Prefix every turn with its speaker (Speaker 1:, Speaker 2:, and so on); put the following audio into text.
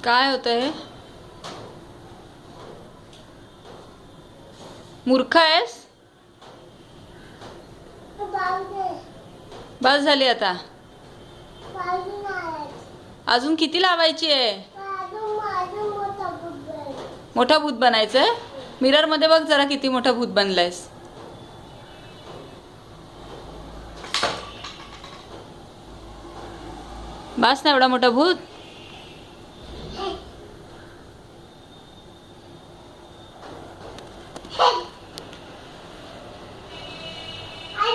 Speaker 1: काय होतं हे? मूर्ख आहेस? बस झाली आता. अजून किती लावायची आहे? मोठा भूत बनायचंय. मिरर मध्ये बघ जरा किती मोठा भूत बनलायस. बस ना एवढा मोठा भूत.